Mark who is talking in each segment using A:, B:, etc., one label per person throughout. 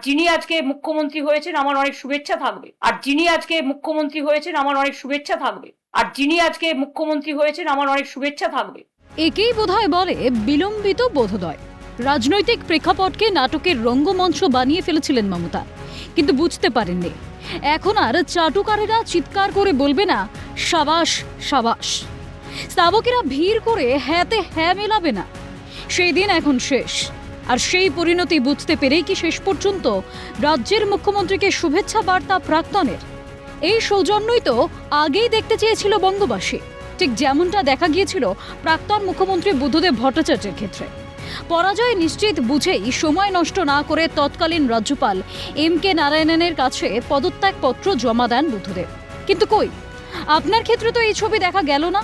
A: যিনি আজকে মুখ্যমন্ত্রী হয়েছেন আমার অনেক শুভেচ্ছা থাকবে। আর যিনি আজকে মুখ্যমন্ত্রী হয়েছেন আমার অনেক শুভেচ্ছা থাকবে। আর যিনি আজকে মুখ্যমন্ত্রী হয়েছেন আমার অনেক শুভেচ্ছা থাকবে।
B: একেই বোধহয় বলে বিলম্বিত বোধোদয়। রাজনৈতিক প্রেক্ষাপটকে নাটকের রঙ্গমঞ্চ বানিয়ে ফেলেছিলেন মমতা, কিন্তু বুঝতে পারেননি এখন আর চাটুকারেরা চিৎকার করে বলবে না সাবাস সাবাস, স্তাবকেরা ভিড় করে হ্যাঁতে হ্যাঁ মেলাবে না। সেই দিন এখন শেষ। আর সেই পরিণতি বুঝতে পেরেই কি শেষ পর্যন্ত রাজ্যের মুখ্যমন্ত্রীকে শুভেচ্ছা বার্তা প্রাক্তনের? এই সৌজন্যই তো আগেই দেখতে চেয়েছিল বঙ্গবাসী, ঠিক যেমনটা দেখা গিয়েছিল প্রাক্তন মুখ্যমন্ত্রী বুদ্ধদেব ভট্টাচার্যের ক্ষেত্রে। পরাজয় নিশ্চিত বুঝেই সময় নষ্ট না করে তৎকালীন রাজ্যপাল এম.কে. নারায়ণনের কাছে পদত্যাগপত্র জমা দেন বুদ্ধদেব। কিন্তু কই, আপনার ক্ষেত্রে তো এই ছবি দেখা গেল না।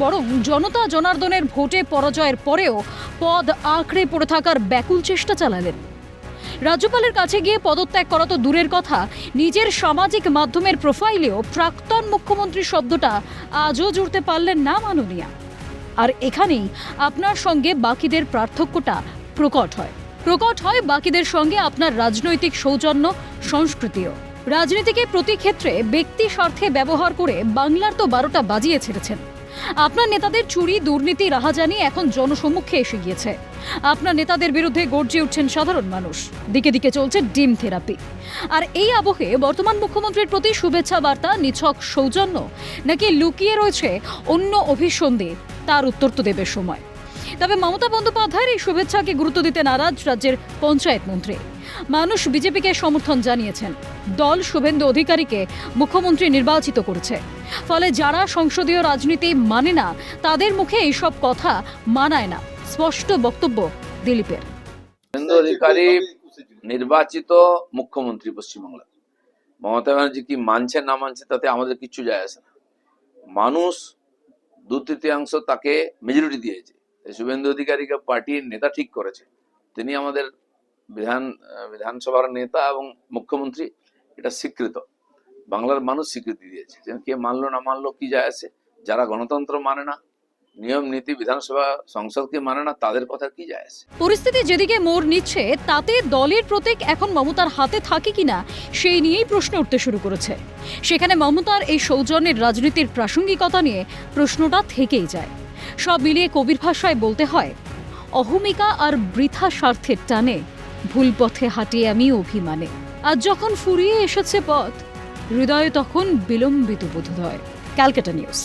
B: বরং জনতা জনার্দনের ভোটে পরাজয়ের পরেও পদ আঁকড়ে পড়ে থাকার ব্যাকুল চেষ্টা চালালেন। রাজ্যপালের কাছে গিয়ে পদত্যাগ করা তো দূরের কথা, নিজের সামাজিক মাধ্যমের প্রোফাইলেও প্রাক্তন মুখ্যমন্ত্রী শব্দটা আজও জুড়তে পারলেন না মাননীয়া। আর এখানেই আপনার সঙ্গে বাকিদের পার্থক্যটা প্রকট হয় বাকিদের সঙ্গে আপনার রাজনৈতিক সৌজন্য সংস্কৃতিও। রাজনীতিকে প্রতি ক্ষেত্রে ব্যক্তি স্বার্থে ব্যবহার করে বাংলার তো 12টা বাজিয়ে ছেড়েছেন। আপনার নেতাদের চুরি দুর্নীতি রাহাজানি এখন জনসম্মুখে এসে গিয়েছে। আপনার নেতাদের বিরুদ্ধে গর্জে উঠছেন সাধারণ মানুষ। দিকে দিকে চলছে ডিম থেরাপি। আর এই আবহে বর্তমান মুখ্যমন্ত্রীর প্রতি শুভেচ্ছা বার্তা নিছক সৌজন্য নাকি লুকিয়ে রয়েছে অন্য অভিসন্ধি, তার উত্তর তো দেবে সময়। তবে মমতা বন্দ্যোপাধ্যায়ের এই শুভেচ্ছাকে গুরুত্ব দিতে নারাজ রাজ্যের পঞ্চায়েত মন্ত্রী। মানুষ বিজেপিকে সমর্থন জানিয়েছেন। দল শুভেন্দু অধিকারীকে মুখ্যমন্ত্রী নির্বাচিত করেছে। ফলে যারা সংসদীয় রাজনীতি মানে না তাদের মুখে এইসব কথা মানায় না, স্পষ্ট বক্তব্য দিলীপের।
C: শুভেন্দু অধিকারী নির্বাচিত মুখ্যমন্ত্রী পশ্চিমবাংলা। মমতা ব্যানার্জি কি মানছে না মানছে তাতে আমাদের কিচ্ছু যায় আসে না। মানুষ 2/3 তাকে মেজরিটি দিয়েছে। শুভেন্দু অধিকারীকে পার্টির নেতা ঠিক করেছে। তিনি আমাদের বিধানসভার নেতা এবং মুখ্যমন্ত্রী, এটা স্বীকৃত। বাংলার মানুষ স্বীকৃতি দিয়েছে। কে মানলো না মানলো কি যায় আসে? যারা গণতন্ত্র মানে না, নিয়ম নীতি বিধানসভা সংসদকে মানে না, তাদের কথা কি যায় আসে?
B: পরিস্থিতি যেদিকে মোড় নিচ্ছে তাতে দলের প্রতীক এখন মমতার হাতে থাকে কিনা সেই নিয়েই প্রশ্ন উঠতে শুরু করেছে। সেখানে মমতার এই সৌজন্যের রাজনীতির প্রাসঙ্গিকতা নিয়ে প্রশ্নটা থেকেই যায়। সব মিলিয়ে কবির ভাষায় বলতে হয়, অহমিকা আর বৃথা স্বার্থের টানে ভুল পথে হাঁটি আমি অভিমানে। আজ যখন ফুরিয়ে এসেছে পথ, হৃদয়ে তখন বিলম্বিত বোধোদয়। ক্যালকাটা নিউজ।